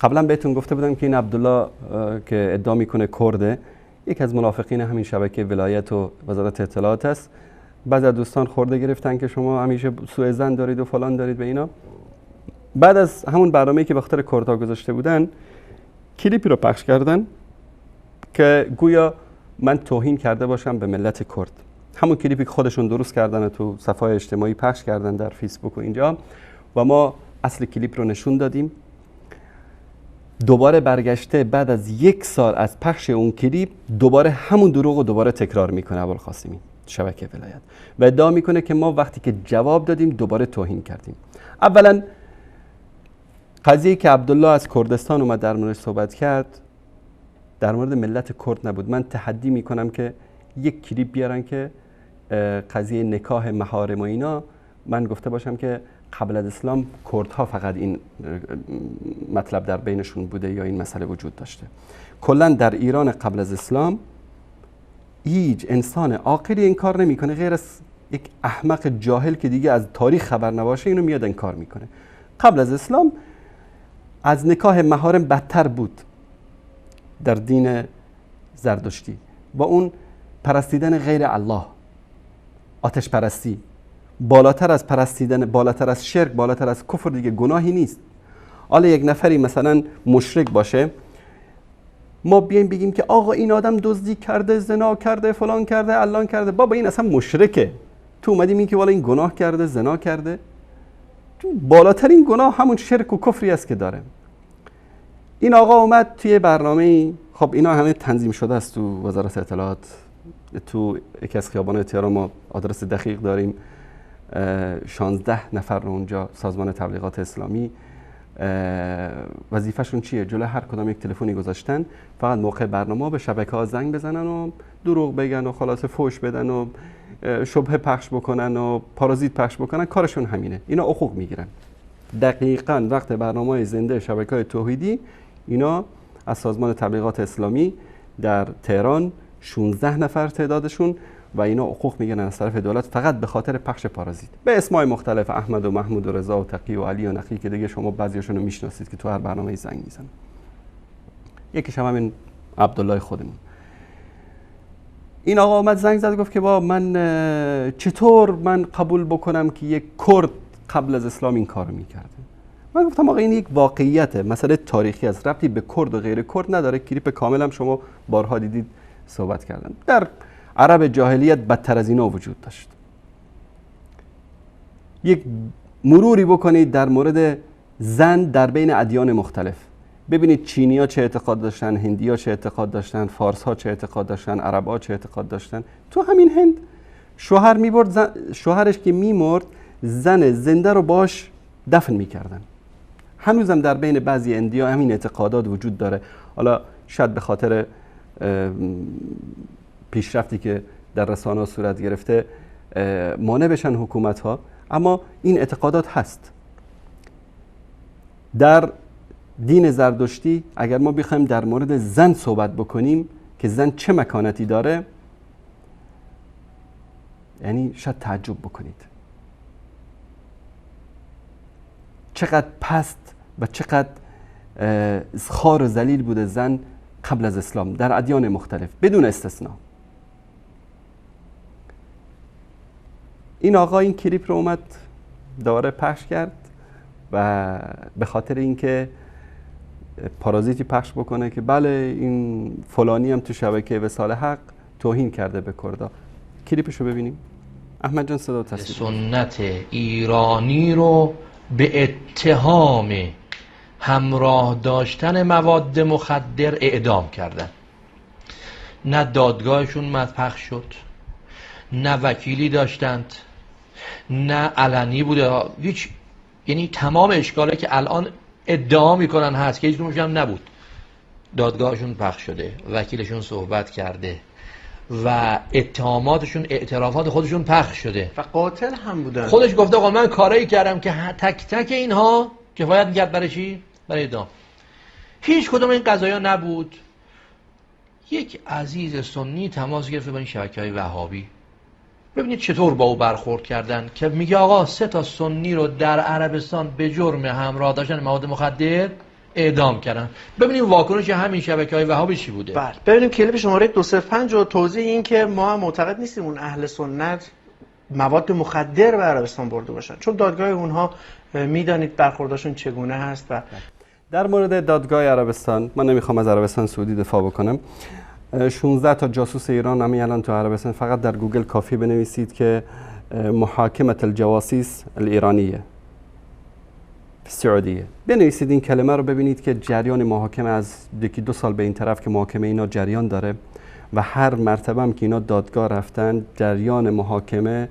قبلا بهتون گفته بودم که این عبدالله که ادعا میکنه کرده، یکی از منافقین همین شبکه ولایت و وزارت اطلاعات است. بعضی از دوستان خورده گرفتن که شما همیشه سوء ظن دارید و فلان دارید به اینا. بعد از همون برنامه‌ای که به خاطر کردها گذاشته بودن، کلیپی رو پخش کردن که گویا من توهین کرده باشم به ملت کرد. همون کلیپی که خودشون درست کردن و تو صفحه اجتماعی پخش کردن در فیسبوک و اینجا، و ما اصل کلیپ رو نشون دادیم. دوباره برگشته بعد از 1 سال از پخش اون کلیپ دوباره همون دروغ رو دوباره تکرار میکنه ابوالقاسمی شبکه ولایت و ادعا میکنه که ما وقتی که جواب دادیم دوباره توهین کردیم. اولا قضیه که عبدالله از کردستان اومد در موردش صحبت کرد در مورد ملت کرد نبود. من تحدی میکنم که یک کلیپ بیارن که قضیه نکاح محارم و اینا، من گفته باشم که قبل از اسلام کردها فقط این مطلب در بینشون بوده یا این مسئله وجود داشته. کلا در ایران قبل از اسلام هیچ انسان عاقلی این کار نمیکنه غیر از یک احمق جاهل که دیگه از تاریخ خبر نباشه اینو میاد انکار میکنه. قبل از اسلام از نکاح محارم بدتر بود در دین زردشتی، با اون پرستیدن غیر الله، آتش پرستی، بالاتر از پرستیدن، بالاتر از شرک، بالاتر از کفر دیگه گناهی نیست. حالا یک نفری مثلا مشرک باشه، ما بیایم بگیم که آقا این آدم دزدی کرده، زنا کرده، فلان کرده، علان کرده، بابا این اصلا مشرکه. تو اومدی میگی که والا این گناه کرده، زنا کرده. بالاترین گناه همون شرک و کفری است که داره. این آقا اومد توی برنامه، خب اینا همه تنظیم شده است تو وزارت اطلاعات. تو یکی از خیابان‌های تهران ما آدرس دقیق داریم، 16 نفر رو اونجا سازمان تبلیغات اسلامی وظیفه‌شون چیه؟ جلوی هر کدام یک تلفنی گذاشتن، فقط موقع برنامه به شبکه‌ها زنگ بزنن و دروغ بگن و خلاص فحش بدن و شبهه پخش بکنن و پارازیت پخش بکنن. کارشون همینه. اینا حقوق میگیرن. دقیقاً وقت برنامه زنده شبکه‌های توحیدی، اینا از سازمان تبلیغات اسلامی در تهران 16 نفر تعدادشون و اینا حقوق میگیرن از طرف دولت فقط به خاطر پخش پارازیت به اسمای مختلف، احمد و محمود و رضا و تقی و علی و نقی که دیگه شما بعضیاشون رو میشناسید که تو هر برنامه زنگ میزنن. یکیش هم همین عبدالله خودمون. این آقا اومد زنگ زد گفت که با من چطور من قبول بکنم که یک کرد قبل از اسلام این کارو میکرده. من گفتم آقا این یک واقعیته، مسئله تاریخی است، ربطی به کرد و غیر کرد نداره. کلیپ کاملم شما بارها دیدید صحبت کردن. در عرب جاهلیت بدتر از اینا وجود داشت. یک مروری بکنید در مورد زن در بین ادیان مختلف، ببینید چینی‌ها چه اعتقاد داشتن، هندی‌ها چه اعتقاد داشتن، فارس‌ها چه اعتقاد داشتن، عرب‌ها چه اعتقاد داشتن. تو همین هند شوهر می‌برد، شوهرش که می‌مرد زن زنده رو باش دفن می‌کردن. هنوزم در بین بعضی هندی‌ها همین اعتقادات وجود داره. حالا شاید به خاطر پیشرفتی که در رسانه‌ها صورت گرفته مانع بشن حکومت‌ها، اما این اعتقادات هست. در دین زردشتی اگر ما بخوایم در مورد زن صحبت بکنیم که زن چه مکانتی داره، یعنی شاید تعجب بکنید چقدر پست و چقدر خار و ذلیل بوده زن قبل از اسلام در ادیان مختلف بدون استثناء. این آقا این کلیپ رو اومد دوباره پخش کرد و به خاطر اینکه پارازیتی پخش بکنه که بله این فلانی هم تو شبکه وصال حق توهین کرده به کردا. کلیپش رو ببینیم. احمد جان صدا تصویر. سنت ایرانی رو به اتهام همراه داشتن مواد مخدر اعدام کردن. نه دادگاهشون مدپخش شد، نه وکیلی داشتند، نه علنی بوده، هیچ. یعنی تمام اشکاله که الان ادعا میکنن هست که هیچ هم نبود. دادگاهشون پخش شده، وکیلشون صحبت کرده، و اتهاماتشون، اعترافات خودشون پخش شده و قاتل هم بودن. خودش گفته آقا من کارایی کردم که تک تک اینها کفایت می‌کرد برای چی؟ برای اعدام. هیچ کدوم این قضایا نبود. یک عزیز سنی تماس گرفت با این شبکه‌های وهابی، ببینید چطور با او برخورد کردن که میگه آقا 3 تا سنی رو در عربستان به جرم همراه داشتن مواد مخدر اعدام کردن. ببینیم واکنش همین شبکه‌های وهابی چی بوده. بله ببینیم کلیپ شماره 205 و توضیح این که ما هم معتقد نیستیم اون اهل سنت مواد مخدر به عربستان برده باشن، چون دادگاه اونها میدانید برخوردشون چگونه هست. و در مورد دادگاه عربستان، من نمیخوام از عربستان سعودی دفاع بکنم، 16 تا جاسوس ایران همین الان تو عربستان، فقط در گوگل کافی بنویسید که محاکمه الجواسیس الایرانیه سعودیه، بنویسید این کلمه رو، ببینید که جریان محاکمه از 1-2 سال به این طرف که محاکمه اینا جریان داره و هر مرتبه هم که اینا دادگاه رفتن جریان محاکمه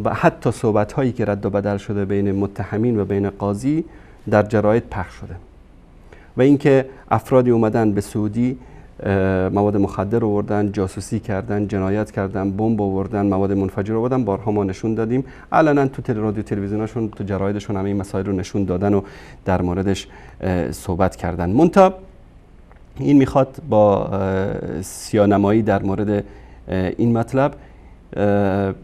و حتی صحبت هایی که رد و بدل شده بین متهمین و بین قاضی در جراید پخش شده. و اینکه افرادی اومدن به سعودی مواد مخدر آوردن، جاسوسی کردن، جنایت کردن، بمب آوردن، مواد منفجر آوردن، بارها ما نشون دادیم، علنا تو رادیو تلویزیوناشون، تو جرایدشون همه این مسائل رو نشون دادن و در موردش صحبت کردن. منتها این میخواد با سیاه‌نمایی در مورد این مطلب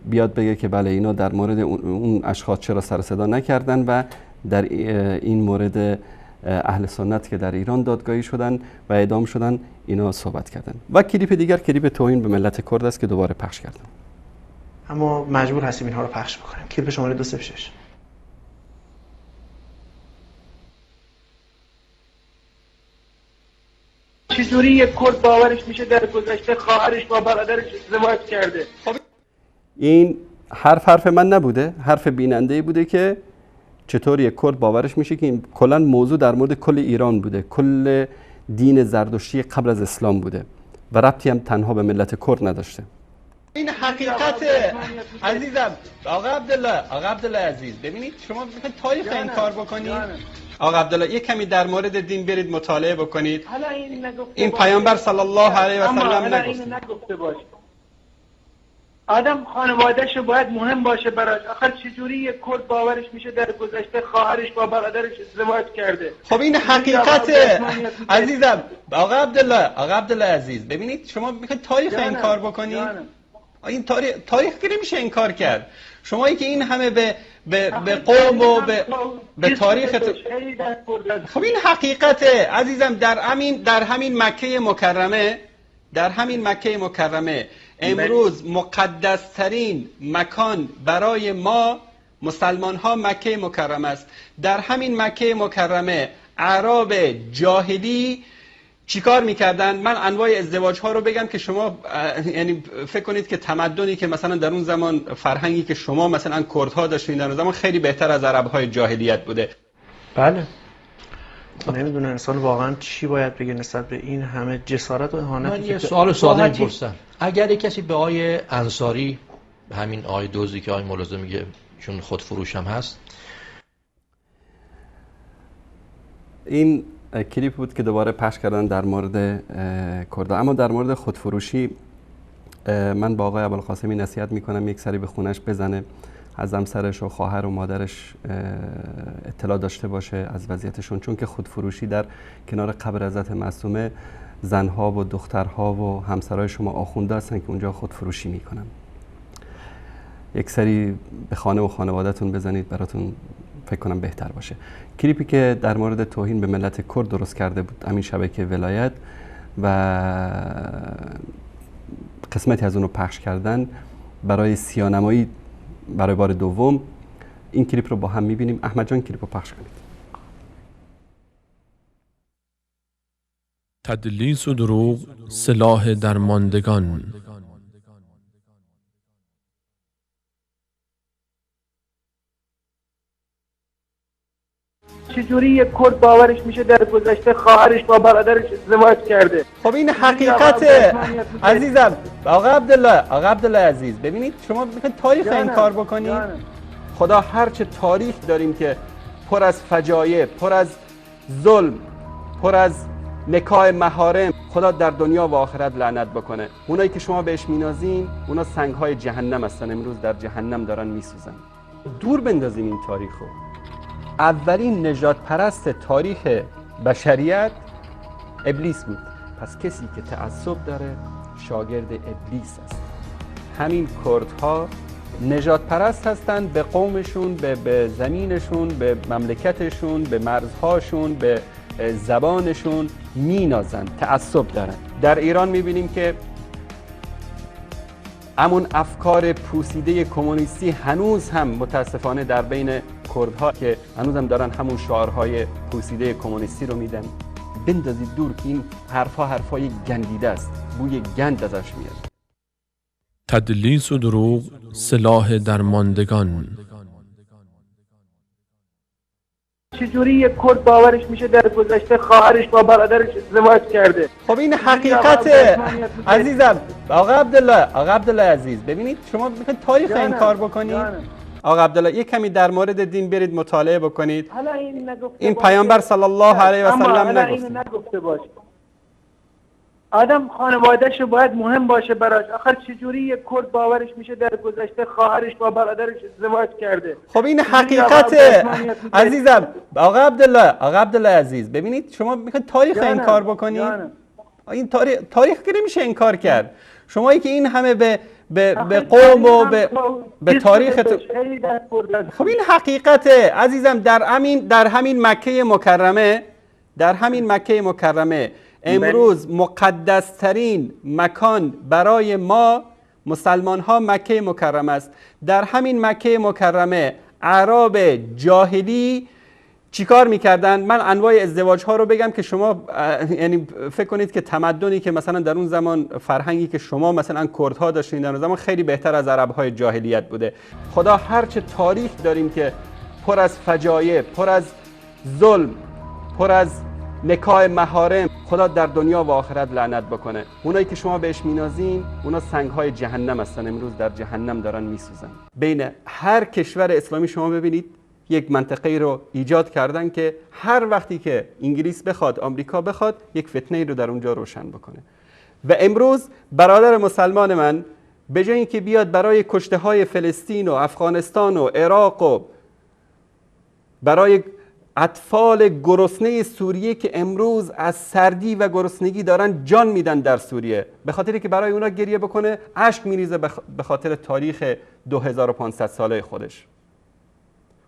بیاد بگه که بله اینا در مورد اون اشخاص چرا سر صدا نکردن و در این مورد اهل سنت که در ایران دادگاهی شدن و اعدام شدن اینا صحبت کردن. و کلیپ دیگر کلیپ توهین به ملت کرد است که دوباره پخش کردن، اما مجبور هستیم اینها رو پخش بکنیم. کلیپ شماره 206. چطوری یک کرد باورش میشه در گذشته خواهرش با برادرش ازدواج کرده؟ این حرف من نبوده، حرف بیننده بوده که چطور یک کرد باورش میشه که این کلا موضوع در مورد کل ایران بوده، کل دین زردشتی قبل از اسلام بوده و ربطی هم تنها به ملت کرد نداشته. این حقیقت عزیزم. آقا عبدالله عزیز، ببینید شما میخواید تاریخ این کار بکنید. آقا عبدالله یک کمی در مورد دین برید مطالعه بکنید. این پیامبر صلی الله علیه و سلم نگفته باشه آدم خانواده‌ش باید مهم باشه براش. آخر چجوری یک کرد باورش میشه در گذشته خواهرش با برادرش ازدواج کرده؟ خب این حقیقت عزیزم. آقا عبدالله عزیز، ببینید شما میخواید تاریخ این کار بکنید. این تاریخ که نمیشه این کار کرد. شمایی که این همه به قوم و به تاریخ خب این حقیقت عزیزم. در همین مکه مکرمه امروز مقدسترین مکان برای ما مسلمان ها مکه مکرمه است. در همین مکه مکرمه اعراب جاهلی چیکار میکردن؟ من انواع ازدواج ها رو بگم که شما یعنی فکر کنید که تمدنی که مثلا در اون زمان، فرهنگی که شما مثلا کردها داشتین در اون زمان خیلی بهتر از عرب های جاهلیت بوده. بله. نمیدونه انسان واقعا چی باید بگه نسبت به این همه جسارت و اهانت. من یه سوال ساده میپرسم. اگر یک کسی به آقای انصاری، همین آقای دوزی که آقای ملاحظه میگه چون خودفروش هم هست، این کلیپ بود که دوباره پخش کردن در مورد کردا. اما در مورد خودفروشی من با آقای ابوالقاسمی نصیحت میکنم یک سری به خونش بزنه، از همسرش و خواهر و مادرش اطلاع داشته باشه از وضعیتشون، چون که خودفروشی در کنار قبر حضرت معصومه زنها و دخترها و همسرای شما آخونده هستن که اونجا خودفروشی میکنن. یک سری به خانه و خانوادهتون بزنید، براتون فکر کنم بهتر باشه. کلیپی که در مورد توهین به ملت کرد درست کرده بود همین شبکه ولایت و قسمتی از اون رو پخش کردن برای سیاه‌نمایی برای بار دوم. این کلیپ رو با هم میبینیم. احمد جان کلیپ رو پخش کنید. تدلیس و دروغ سلاح درماندگان. چجوری یک کرد باورش میشه در گذشته خواهرش با برادرش ازدواج کرده؟ خب این حقیقت عزیزم. آقا عبدالله عزیز، ببینید شما میخواید تاریخ این کار بکنید. خدا هرچه تاریخ داریم که پر از فجایع، پر از ظلم، پر از نکاح محارم خدا در دنیا و آخرت لعنت بکنه. اونایی که شما بهش مینازین اونا سنگ‌های جهنم هستن، امروز در جهنم دارن میسوزن. دور بندازیم این تاریخو. اولین نجات پرست تاریخ بشریت ابلیس بود. پس کسی که تعصب داره شاگرد ابلیس است. همین کردها نجات پرست هستن، به قومشون، به زمینشون، به مملکتشون، به مرزهاشون، به زبانشون مینازن، تعصب دارن. در ایران میبینیم که همون افکار پوسیده کمونیستی هنوز هم متاسفانه در بین کردها که هنوز هم دارن همون شعارهای پوسیده کمونیستی رو میدن. بندازید دور که این حرفای گندیده است، بوی گند ازش میاد. تدلیس و دروغ سلاح درماندگان. چجوری یک کرد باورش میشه در گذشته خواهرش با برادرش ازدواج کرده؟ خب این حقیقته عزیزم. آقا عبدالله عزیز، ببینید شما میخواید تاریخ این کار بکنید. آقا عبدالله یک کمی در مورد دین برید مطالعه بکنید. این پیامبر صلی الله علیه و سلم نگفته باشه. آدم خانوادهش باید مهم باشه براش. آخر چجوری یک کرد باورش میشه در گذشته خواهرش با برادرش ازدواج کرده؟ خب این حقیقته عزیزم. آقا عبدالله عزیز، ببینید شما میخواید تاریخ این کار بکنید. این تاریخ که نمیشه این کار کرد. شمایی که این همه به قوم و به تاریخ خب این حقیقته عزیزم. در همین مکه مکرمه امروز مقدسترین مکان برای ما مسلمان ها مکه مکرمه است. در همین مکه مکرمه اعراب جاهلی چیکار میکردن؟ من انواع ازدواج ها رو بگم که شما یعنی فکر کنید که تمدنی که مثلا در اون زمان، فرهنگی که شما مثلا کردها داشتین در اون زمان خیلی بهتر از عرب های جاهلیت بوده. خدا هرچه تاریخ داریم که پر از فجایع، پر از ظلم، پر از نکاح محارم، خدا در دنیا و آخرت لعنت بکنه. اونایی که شما بهش مینازین اونا سنگ‌های جهنم هستن، امروز در جهنم دارن میسوزن. بین هر کشور اسلامی شما ببینید یک منطقه رو ایجاد کردن که هر وقتی که انگلیس بخواد، آمریکا بخواد، یک فتنه رو در اونجا روشن بکنه. و امروز برادر مسلمان من به جای اینکه بیاد برای کشته های فلسطین و افغانستان و عراق و برای اطفال گرسنه سوریه که امروز از سردی و گرسنگی دارن جان میدن در سوریه، به خاطری که برای اونا گریه بکنه، اشک میریزه به خاطر تاریخ 2500 ساله خودش.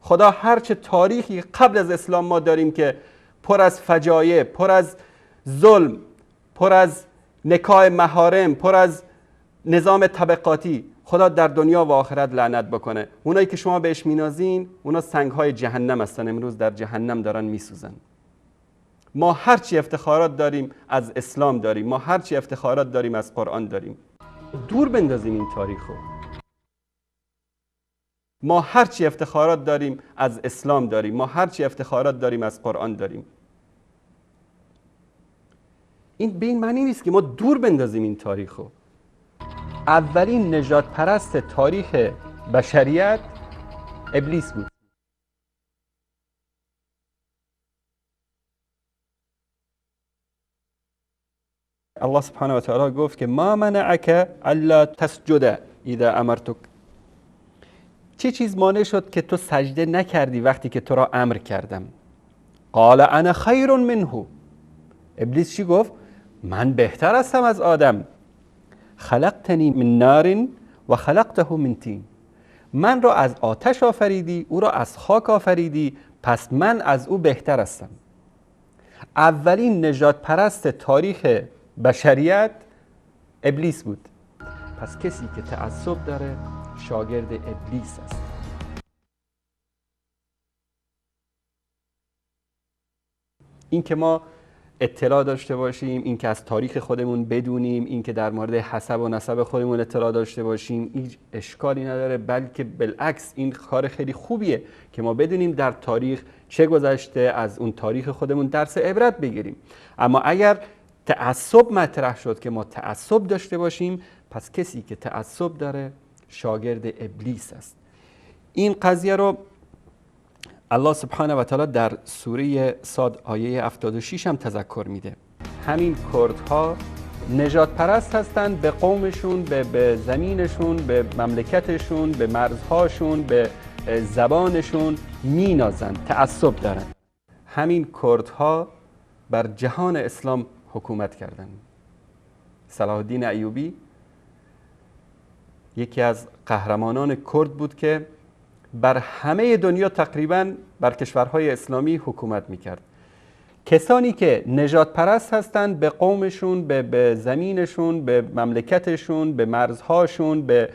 خدا هرچه تاریخی قبل از اسلام ما داریم که پر از فجایع، پر از ظلم، پر از نکاح محارم، پر از نظام طبقاتی، خدا در دنیا و آخرت لعنت بکنه. اونایی که شما بهش مینازین اونا سنگ‌های جهنم هستن، امروز در جهنم دارن میسوزن. ما هرچی افتخارات داریم از اسلام داریم، ما هرچی افتخارات داریم از قرآن داریم. دور بندازیم این تاریخو. ما هرچی افتخارات داریم از اسلام داریم، ما هرچی افتخارات داریم از قرآن داریم. این به این معنی نیست که ما دور بندازیم این تاریخو. اولین نجات پرست تاریخ بشریت ابلیس بود. الله سبحانه و تعالی گفت که ما منعک الا تسجد اذا امرتک. چه چیز مانع شد که تو سجده نکردی وقتی که تو را امر کردم؟ قال انا خیر منه. ابلیس چی گفت؟ من بهتر هستم از آدم. خلقتنی من نار و خلقته من طین. من را از آتش آفریدی، او را از خاک آفریدی، پس من از او بهتر هستم. اولین نجات پرست تاریخ بشریت ابلیس بود. پس کسی که تعصب داره شاگرد ابلیس است. این که ما اطلاع داشته باشیم، این که از تاریخ خودمون بدونیم، این که در مورد حسب و نسب خودمون اطلاع داشته باشیم، هیچ اشکالی نداره، بلکه بالعکس این کار خیلی خوبیه که ما بدونیم در تاریخ چه گذشته، از اون تاریخ خودمون درس عبرت بگیریم. اما اگر تعصب مطرح شد که ما تعصب داشته باشیم، پس کسی که تعصب داره شاگرد ابلیس است. این قضیه رو الله سبحانه و تعالی در سوره صاد آیه 76 هم تذکر میده. همین کردها نجات پرست هستند، به قومشون، به زمینشون، به مملکتشون، به مرزهاشون، به زبانشون مینازند، تعصب دارند. همین کردها بر جهان اسلام حکومت کردند. صلاح الدین ایوبی یکی از قهرمانان کرد بود که بر همه دنیا تقریبا بر کشورهای اسلامی حکومت میکرد. کسانی که نجات پرست هستند، به قومشون، به زمینشون، به مملکتشون، به مرزهاشون، به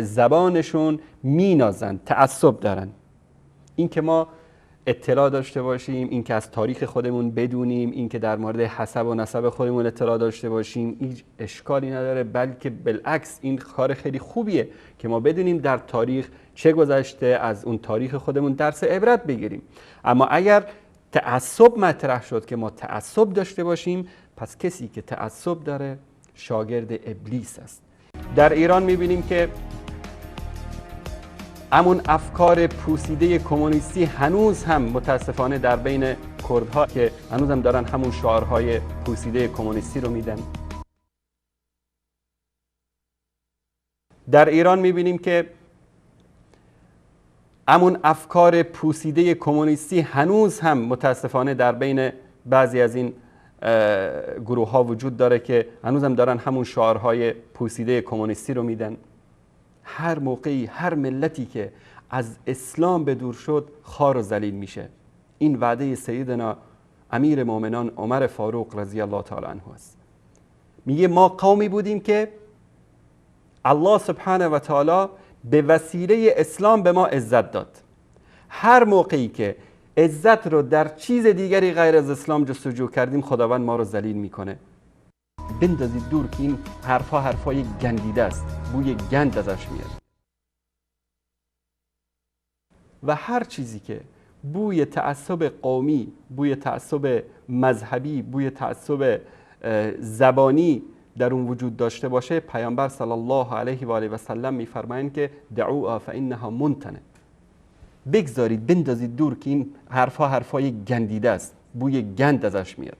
زبانشون مینازند، تعصب دارند. این که ما اطلاع داشته باشیم، این که از تاریخ خودمون بدونیم، این که در مورد حسب و نسب خودمون اطلاع داشته باشیم، هیچ اشکالی نداره، بلکه بالعکس این کار خیلی خوبیه که ما بدونیم در تاریخ چه گذشته، از اون تاریخ خودمون درس عبرت بگیریم. اما اگر تعصب مطرح شد که ما تعصب داشته باشیم، پس کسی که تعصب داره شاگرد ابلیس است. در ایران میبینیم که همون افکار پوسیده کمونیستی هنوز هم متاسفانه در بین کردها که هنوز هم دارن همون شعارهای پوسیده کمونیستی رو میدن. در ایران میبینیم که همون افکار پوسیده کمونیستی هنوز هم متاسفانه در بین بعضی از این گروه ها وجود داره که هنوز هم دارن همون شعارهای پوسیده کمونیستی رو میدن. هر موقعی، هر ملتی که از اسلام به دور شد خوار و ذلیل میشه. این وعده سیدنا امیر مومنان عمر فاروق رضی الله تعالی عنه است. میگه ما قومی بودیم که الله سبحانه و تعالی به وسیله اسلام به ما عزت داد. هر موقعی که عزت رو در چیز دیگری غیر از اسلام جستجو کردیم، خداوند ما رو ذلیل میکنه. بندازید دور که این حرفای گندیده است، بوی گند ازش میاد. و هر چیزی که بوی تعصب قومی، بوی تعصب مذهبی، بوی تعصب زبانی در اون وجود داشته باشه، پیامبر صلی الله علیه و آله و سلم میفرمایند که دعوها فانها منتنه، بگذارید، بندازید دور که این حرفای گندیده است، بوی گند ازش میاد.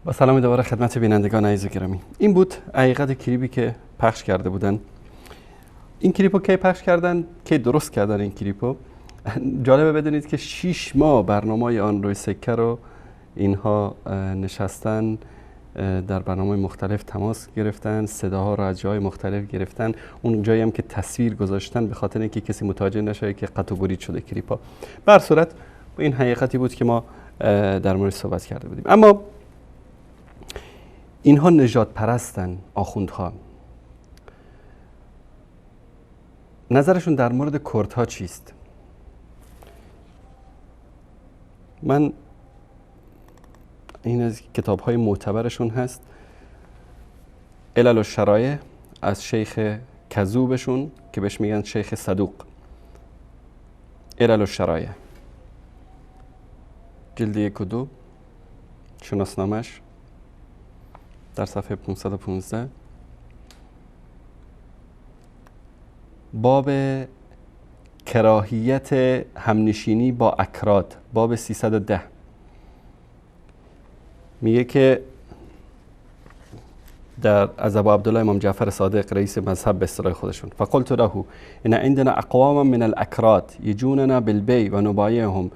با سلام دوباره خدمت بینندگان عزیز و گرامی. این بود حقیقت کلیپی که پخش کرده بودن. این کلیپو کی پخش کردن؟ کی درست کردن این کلیپو؟ جالبه بدونید که 6 ماه برنامه آن روی سکه رو اینها نشستن، در برنامه مختلف تماس گرفتن، صداها رو از جای مختلف گرفتن. اون جایی هم که تصویر گذاشتن به خاطر اینکه کسی متوجه نشه که قطع و برید شده کلیپا. به هر صورت این حقیقتی بود که ما در مورد صحبت کرده بودیم. اما اینها نجات پرستن، آخوندها. نظرشون در مورد کردها چیست؟ من این از کتاب‌های معتبرشون هست، علل الشرایع از شیخ کذوبشون که بهش میگن شیخ صدوق. علل الشرایع جلد 1 و 2 شناسنامش در صفحه 515 باب کراهیت همنشینی با اکراد، باب 310 میگه که از ابو عبدالله امام جعفر صادق رئیس مذهب به اصطلاح خودشون، فقلت له ان عندنا اقواما من الاکراد یجوننا بالبی و نبایعهم،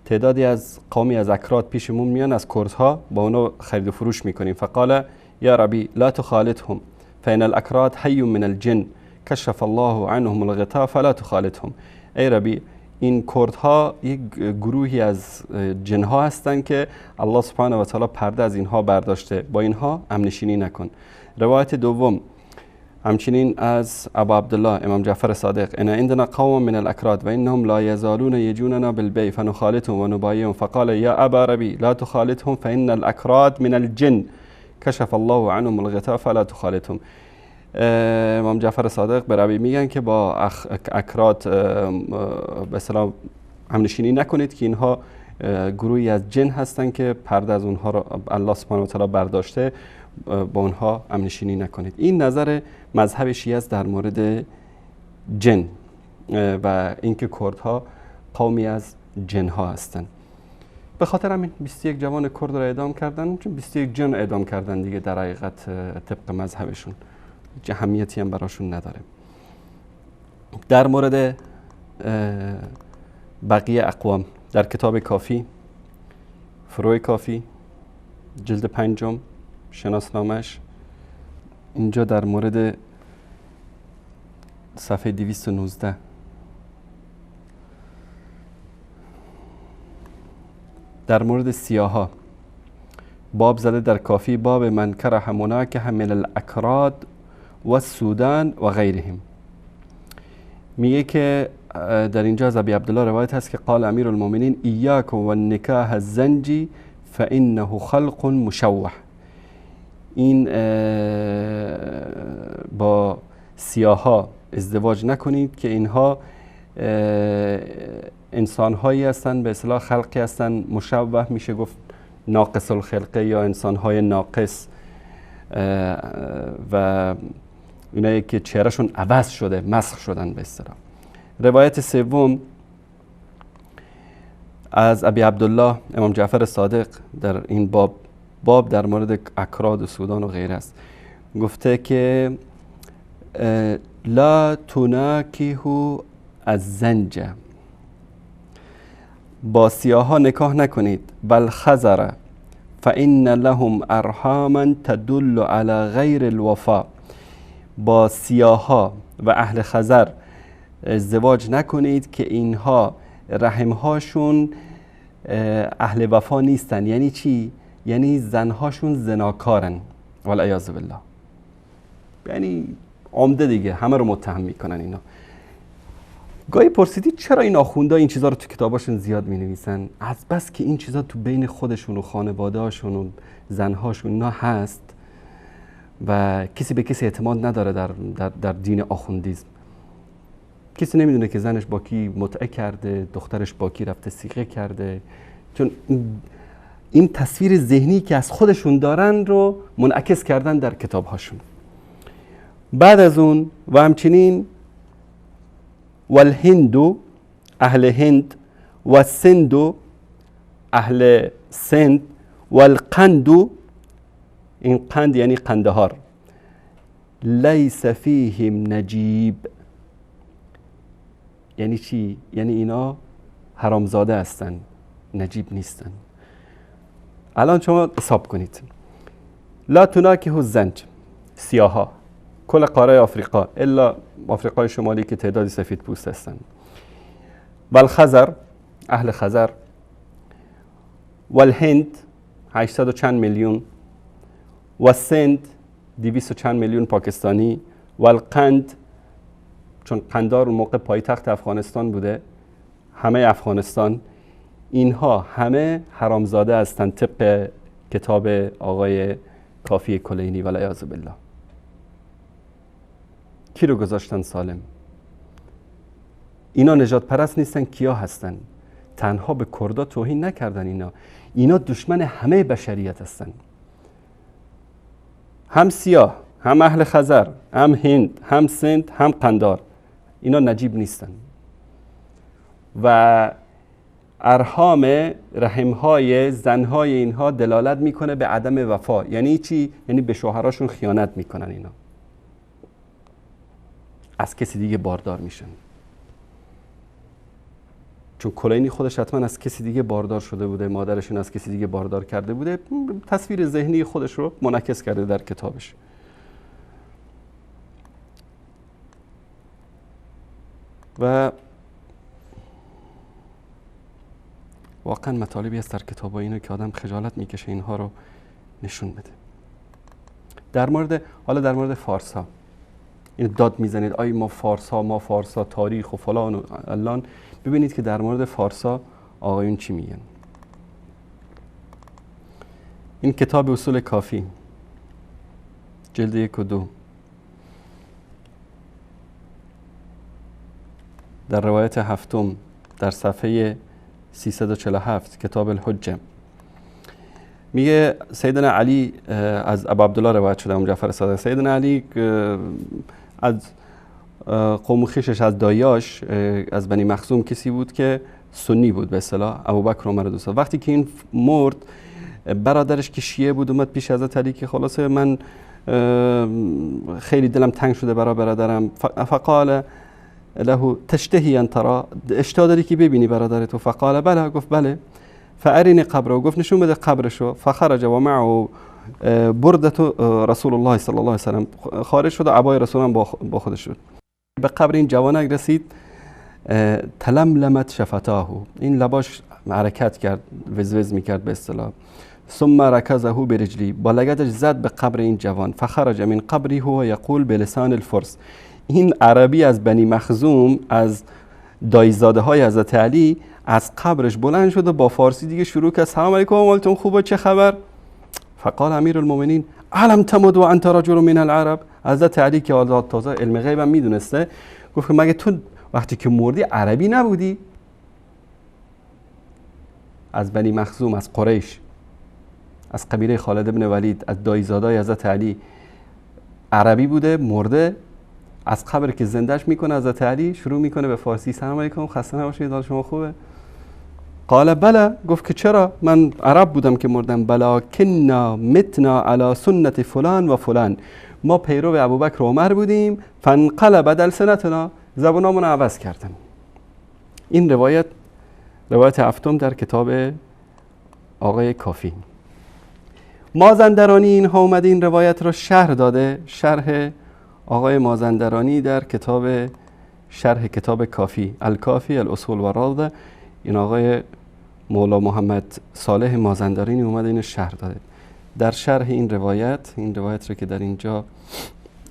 تعدادی از قومی از اکراد پیشمون میان از کردها، با اونا خرید و فروش میکنیم. فقال یا ربی لا تخالطهم فان الاکراد حی من الجن کشف الله عنهم الغطاء فلا تخالطهم. ای ربی، این کردها یک گروهی از جنها هستند که الله سبحانه و تعالی پرده از اینها برداشته، با اینها همنشینی نکن. روایت دوم همچنین از ابو عبدالله امام جعفر صادق ان عندنا قوم من الاکراد و انهم لا یزالون یجوننا بالبی فنخالطهم و نبایعهم فقال یا ابا ربی لا تخالطهم فان الاکراد من الجن کشف الله عنهم الغطاء فلا تخالطهم. امام جعفر صادق به ربی میگن که با اکراد به اصطلاح همنشینی نکنید که اینها گروهی از جن هستن که پرده از اونها رو الله سبحانه و تعالی برداشته، با اونها همنشینی نکنید. این نظر مذهب شیعه است در مورد جن و اینکه کردها قومی از جن ها هستند. به خاطر همین 21 جوان کرد را اعدام کردن، چون 21 جن اعدام کردن دیگه، در حقیقت طبق مذهبشون اهمیتی هم براشون نداره. در مورد بقیه اقوام در کتاب کافی، فروع کافی جلد 5 شناسنامش، اینجا در مورد صفحه 219 در مورد سیاها باب زده در کافی، باب من کرح مناکح من الاکراد و السودان و غیرهم. میگه که در اینجا از ابی عبدالله روایت هست که قال امیر المؤمنین ایاکم و النکاح الزنجی فانه خلق مشوه. این با سیاها ازدواج نکنید که اینها انسان هایی هستن، به اصطلاح خلقی هستن مشوه، میشه گفت ناقص الخلقه یا انسان های ناقص و اونایی که چهرهشون عوض شده، مسخ شدن به اصطلاح. روایت سوم از ابی عبدالله امام جعفر صادق در این باب در مورد اکراد و سودان و غیره است. گفته که لا تناکحوا الزنج، با سیاها نکاح نکنید، بل خزر فإن لهم ارحاما تدل على غیر الوفا، با سیاها و اهل خزر ازدواج نکنید که اینها رحمهاشون اهل وفا نیستن. یعنی چی؟ یعنی زنهاشون زناکارن والعیاذ بالله. یعنی عمده دیگه همه رو متهم میکنن اینا. گاهی پرسیدید چرا این آخوندا این چیزا رو تو کتاباشون زیاد مینویسن؟ از بس که این چیزا تو بین خودشون و خانواده‌هاشون و زنهاشون اینا هست و کسی به کسی اعتماد نداره در دین آخوندیسم. کسی نمیدونه که زنش با کی متعه کرده، دخترش با کی رفته سیغه کرده، چون این تصویر ذهنی که از خودشون دارن رو منعکس کردن در کتابهاشون. بعد از اون و همچنین والهندو، اهل هند، و سندو، اهل سند، والقندو، این قند یعنی قندهار، لیس فیهم نجیب. یعنی چی؟ یعنی اینا حرامزاده هستن، نجیب نیستن. الان شما حساب کنید، لا تناکحوا الزنج، سیاها، کل قاره آفریقا الا آفریقای شمالی که تعدادی سفید پوست هستن، بل خزر، اهل خزر، والهند 800 و چند میلیون، و سند 200 و چند میلیون پاکستانی، والقند، چون قندار اون موقع پایتخت افغانستان بوده، همه افغانستان، اینها همه حرامزاده هستند طبق کتاب آقای کافی کلینی والعیاذ بالله. کی رو گذاشتن سالم؟ اینا نجات پرست نیستن. کیا هستن؟ تنها به کردا توهین نکردن، اینا دشمن همه بشریت هستن. هم سیاه، هم اهل خزر، هم هند، هم سند، هم قندار، اینا نجیب نیستن. و ارحام، رحمهای زنهای اینها دلالت میکنه به عدم وفا. یعنی چی؟ یعنی به شوهراشون خیانت میکنن. اینا از کسی دیگه باردار میشن، چون کلینی خودش حتما از کسی دیگه باردار شده بوده، مادرشون از کسی دیگه باردار کرده بوده، تصویر ذهنی خودش رو منعکس کرده در کتابش. و واقعا مطالبی هست در کتاب اینو که آدم خجالت میکشه اینها رو نشون بده. در مورد فارس ها این داد میزنید آی ما فارس ها تاریخ و فلان و الان. ببینید که در مورد فارس ها آقایون چی میگن. این کتاب اصول کافی جلد 1 و 2 در روایت هفتم در صفحه 347 کتاب الحجه میگه سیدنا علی از ابو عبدالله روایت شده، ام جعفر صادق، سیدنا علی از قوم خویشش از دایاش از بنی مخزوم کسی بود که سنی بود به اصطلاح، ابوبکر عمر دوست. وقتی که این مرد برادرش که شیعه بود اومد پیش حضرت علی که خلاصه من خیلی دلم تنگ شده برای برادرم، فقال له تشتهی ان ترى، اشتها داری که ببینی برادرتو؟ فقال بله، گفت بله. فارینی قبره، گفت نشون بده قبرشو. فخرج و معه بردت رسول الله صلی الله علیه و سلم، خارج شد و عبای رسول الله با خودش شد. به قبر این جوانک رسید، تلملمت شفتاه، این لباش حرکت کرد، وزوز میکرد به اصطلاح. ثم رکزه برجلی، با لگدش زد به قبر این جوان. فخرج من قبری هو یقول بلسان الفرس، این عربی از بنی مخزوم از دایزاده های حضرت علی از قبرش بلند شد و با فارسی دیگه شروع کرد سلام علیکم، حالتون خوبه، چه خبر؟ فقال امیر المؤمنین علم تمد و انت رجل من العرب، حضرت علی که تازه علم غیب هم میدونسته گفت که مگه تو وقتی که مردی عربی نبودی؟ از بنی مخزوم، از قریش، از قبیله خالد بن ولید، از دایزادای حضرت علی عربی بوده، مرده، از قبر که زندهش میکنه حضرت علی شروع میکنه به فارسی سلام علیکم، خسته نباشید، حال شما خوبه؟ قال بله، گفت که چرا؟ من عرب بودم که مردم. بلا کنا متنا علی سنت فلان و فلان، ما پیرو ابوبکر و عمر بودیم، فانقلب السنتنا، زبانمون عوض کردن. این روایت هفتم در کتاب آقای کافی. مازندرانی اینها اومده این روایت رو شرح داده، شرح آقای مازندرانی در شرح کتاب کافی، الکافی الاصول و راده، این آقای مولا محمد صالح مازندرانی اومده اینو شرح داده. در شرح این روایت رو که در اینجا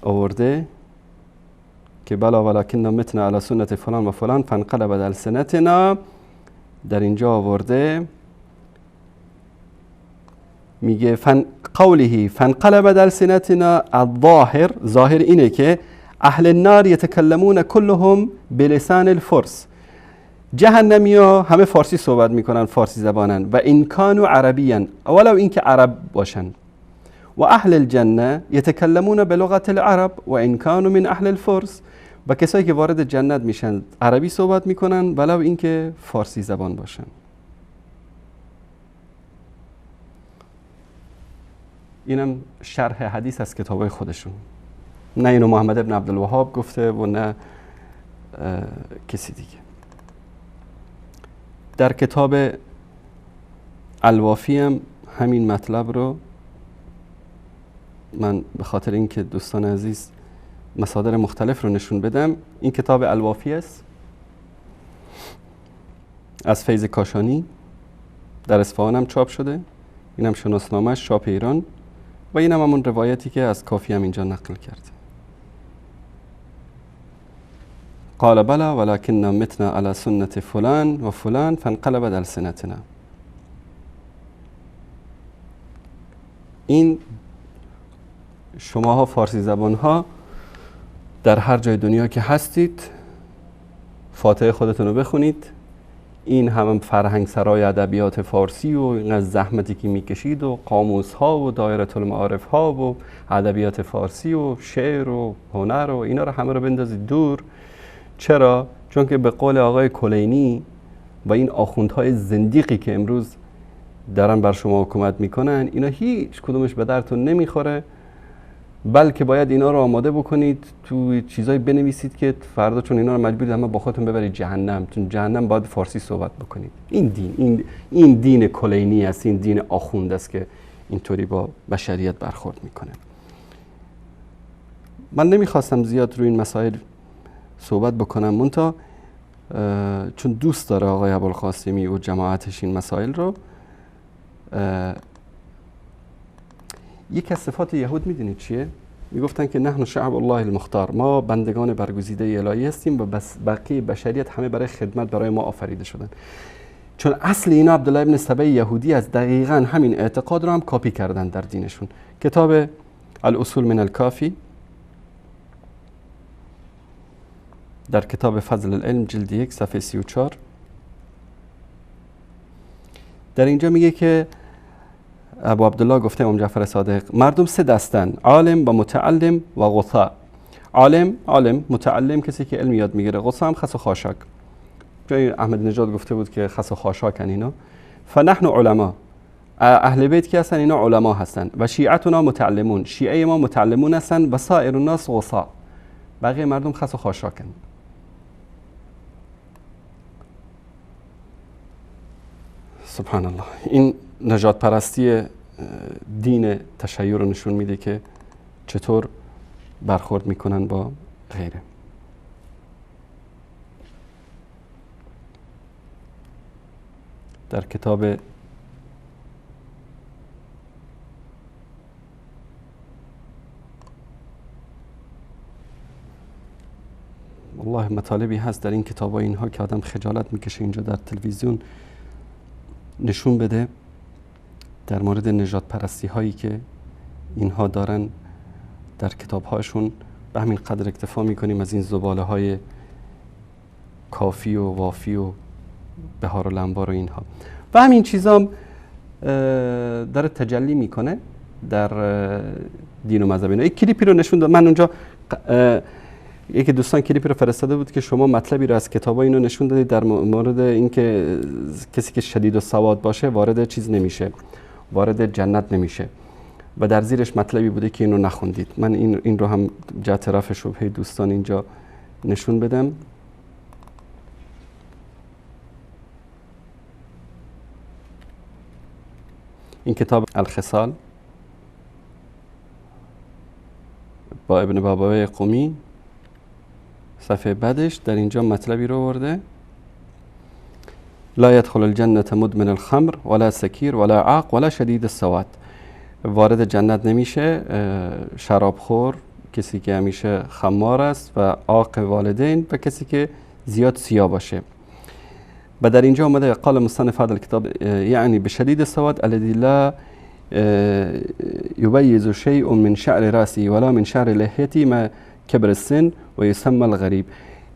آورده که بلا ولکن متنا علی سنت فلان و فلان فانقلب السنتنا، در اینجا آورده میگه قوله فانقلب السنتنا، الظاهر، ظاهر اینه که اهل النار یتکلمون كلهم بلسان الفرس، جهنمی ها همه فارسی صحبت میکنن، فارسی زبانن، و این کانوا عربیان، ولو این که عرب باشن، و اهل الجنه یتکلمون بلغت العرب و این کانوا من اهل الفرس، و کسایی که وارد جنت میشن عربی صحبت میکنن ولو این که فارسی زبان باشن. اینم شرح حدیث از کتابای خودشون، نه اینو محمد ابن عبدالوهاب گفته و نه کسی دیگه. در کتاب الوافی هم همین مطلب رو من به خاطر اینکه دوستان عزیز مصادر مختلف رو نشون بدم، این کتاب الوافی است از فیض کاشانی، در اصفهان هم چاپ شده، اینم شناسنامه‌اش چاپ ایران، و اینم همون روایتی که از کافی هم اینجا نقل کرده. قال بله ولكن متنا على سنت فلان و فلان فانقلبت السنتنا. این شماها فارسی زبان ها در هر جای دنیا که هستید فاتحه خودتون رو بخونید. این هم فرهنگ سرای ادبیات فارسی و این از زحمتی که میکشید و قاموس ها و دایره المعارف ها و ادبیات فارسی و شعر و هنر و اینا رو همه رو بندازید دور. چرا؟ چون که به قول آقای کلینی و این آخوندهای زندیقی که امروز دارن بر شما حکومت میکنن، اینا هیچ کدومش به درتون نمیخوره، بلکه باید اینا رو آماده بکنید، تو چیزایی بنویسید که فردا چون اینا رو مجبورید همه با خودتون ببرید جهنم، چون جهنم باید فارسی صحبت بکنید. این دین کلینی است، این دین آخوند است که اینطوری با بشریت برخورد میکنه. من نمیخواستم زیاد روی این مسائل صحبت بکنم، منتها چون دوست داره آقای ابوالقاسمی و جماعتش این مسائل رو. یک از صفات یهود میدونید چیه؟ میگفتن که نحن شعب الله المختار، ما بندگان برگزیده الهی هستیم و بقیه بشریت همه برای خدمت برای ما آفریده شدن. چون اصل اینا عبدالله ابن سبع یهودی از دقیقاً همین اعتقاد رو هم کاپی کردن در دینشون. کتاب الاصول من الکافی در کتاب فضل العلم جلد 1 صفحه 34 در اینجا میگه که ابو عبدالله گفته امام جعفر صادق مردم سه دستن، عالم و متعلم و غثا. عالم متعلم کسی که علم یاد میگیره، غثا هم خس و خاشاک. جای احمد نژاد گفته بود که خس و خاشاکن اینا. فنحن علما، اهل بیت که هستن اینا علما هستن و شیعتنا متعلمون، شیعه ما متعلمون هستن و سایر الناس غثا، بقیه مردم خس و خاشاکن. سبحان الله. این نجات پرستی دین تشیع رو نشون میده که چطور برخورد میکنن با غیره. در کتاب والله مطالبی هست در این کتاب اینها که آدم خجالت میکشه اینجا در تلویزیون نشون بده در مورد نجات پرستی هایی که اینها دارن در کتاب هاشون. به همین قدر اکتفا میکنیم از این زباله های کافی و وافی و بهار و لنبار و اینها و همین چیزا هم داره تجلی میکنه در دین و مذهب اینا. یک کلیپی رو نشون داد من اونجا، یکی دوستان کلیپی رو فرستاده بود که شما مطلبی رو از کتابا اینو نشون دادید در مورد اینکه کسی که شدید و سواد باشه وارد چیز نمیشه، وارد جنت نمیشه و در زیرش مطلبی بوده که اینو نخوندید. من این رو هم جهت رفع شبهه دوستان اینجا نشون بدم. این کتاب الخصال با ابن بابوی قمی صفحه بعدش در اینجا مطلبی رو آورده: لا يدخل الجنة مدمن الخمر ولا سکیر ولا عاق ولا شدید السواد. وارد جنت نمیشه شرابخور، کسی که همیشه خمار است، و عاق والدین و کسی که زیاد سیاه باشه. و در اینجا اومده قال مصنف هذا الكتاب یعنی بشدید السواد الذي لا يبيز شيء من شعر راسه ولا من شعر لحيته ما كبر السن و يسمى الغریب.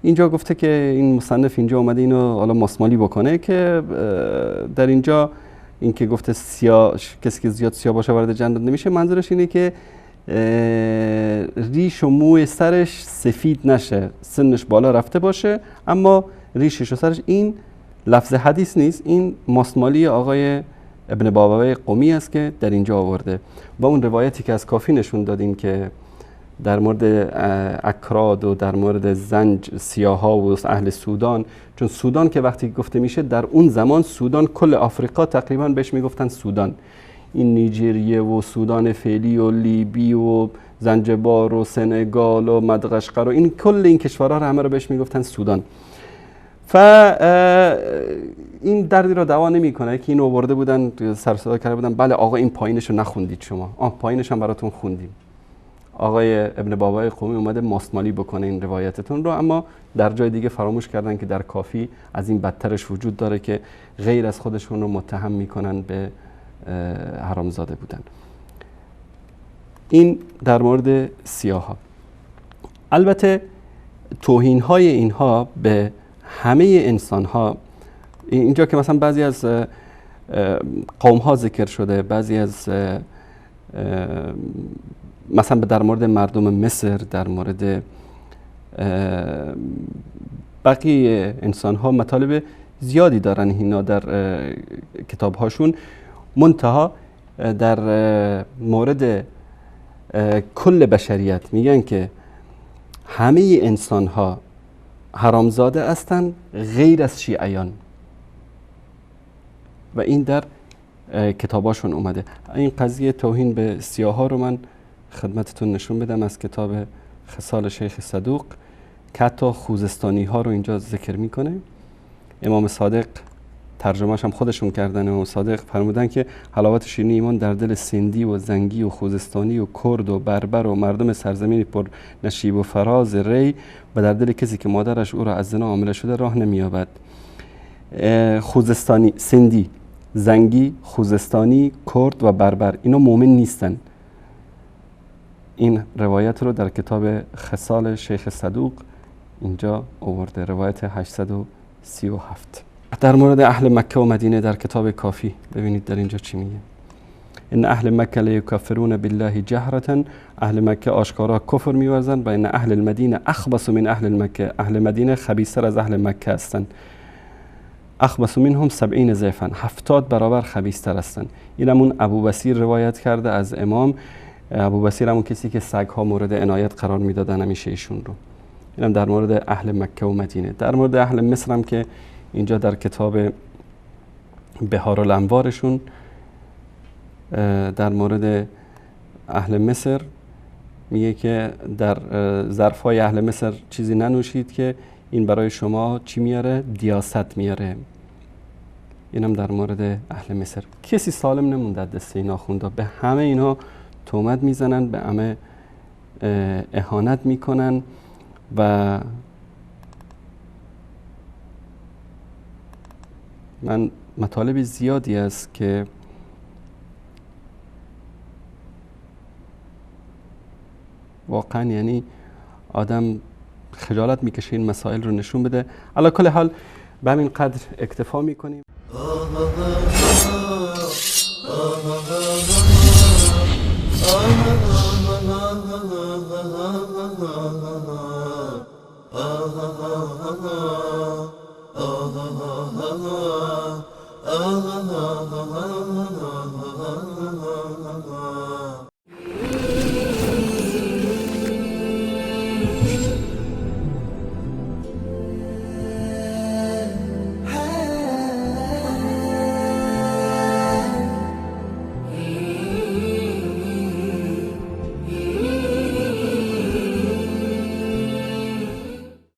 اینجا گفته که این مصنف اینجا اومده اینو حالا ماسمالی بکنه که در اینجا این که گفته سیاه، کسی که زیاد سیاه باشه وارد جنت نمیشه، منظورش اینه که ریش و موی سرش سفید نشه، سنش بالا رفته باشه اما ریشش و سرش. این لفظ حدیث نیست، این ماسمالی آقای ابن بابوی قمی است که در اینجا آورده. با اون روایتی که از کافی نشون دادیم که در مورد اکراد و در مورد زنج سیاها و اهل سودان، چون سودان که وقتی گفته میشه در اون زمان سودان کل آفریقا تقریبا بهش میگفتن سودان، این نیجریه و سودان فعلی و لیبی و زنجبار و سنگال و مدغشقر و این کل این کشورها رو همه رو بهش میگفتن سودان. این دردی رو دوا نمیکنه که این آورده بودن سر صدا کرده بودن بله آقا این پایینش رو نخوندید شما، پایینش هم براتون خوندیم. آقای ابن بابوی قمی اومده ماسمالی بکنه این روایتتون رو، اما در جای دیگه فراموش کردن که در کافی از این بدترش وجود داره که غیر از خودشون رو متهم میکنن به حرامزاده بودن. این در مورد سیاها. البته توهین های اینها به همه انسان ها، اینجا که مثلا بعضی از قوم ها ذکر شده، بعضی از مثلا در مورد مردم مصر، در مورد بقیه انسان ها مطالب زیادی دارن اینا در کتاب هاشون. منتها در مورد کل بشریت میگن که همه انسان ها حرامزاده هستند غیر از شیعیان و این در کتاباشون اومده. این قضیه توهین به سیاها رو من خدمتتون نشون بدم از کتاب خصال شیخ صدوق که حتی خوزستانی ها رو اینجا ذکر میکنه. امام صادق ترجمهش هم خودشون کردن. امام صادق فرمودن که حلاوت شیرینی ایمان در دل سندی و زنگی و خوزستانی و کرد و بربر و مردم سرزمین پر نشیب و فراز ری و در دل کسی که مادرش او را از زنا عامله شده راه نمییابد. خوزستانی، سندی، زنگی، خوزستانی، کرد و بربر اینا مؤمن نیستن. این روایت رو در کتاب خصال شیخ صدوق اینجا آورده، روایت 837. در مورد اهل مکه و مدینه در کتاب کافی ببینید در اینجا چی میگه. ان اهل مکه لیکفرون بالله جهرة، اهل مکه آشکارا کفر می‌ورزند و ان اهل المدینه اخبث من اهل مکه، اهل مدینه خبیث‌تر از اهل مکه هستند. اخبث منهم 70 ضعفا، 70 برابر خبیث‌تر هستند. این همون ابو بصیر روایت کرده از امام. ابو بصیر همون کسی که سگ‌ها مورد عنایت قرار میدادن همیشه ایشون رو. اینم در مورد اهل مکه و مدینه. در مورد اهل مصر هم که اینجا در کتاب بهارالانوارشون در مورد اهل مصر میگه که در ظرفای اهل مصر چیزی ننوشید که این برای شما چی میاره؟ دیاست میاره. اینم در مورد اهل مصر. کسی سالم نمونده از دست این آخوندا، به همه اینا تهمت میزنن، به همه اهانت میکنن و من مطالب زیادی است که واقعا یعنی آدم خجالت میکشه این مسائل رو نشون بده. علی کل حال به همین قدر اکتفا میکنیم.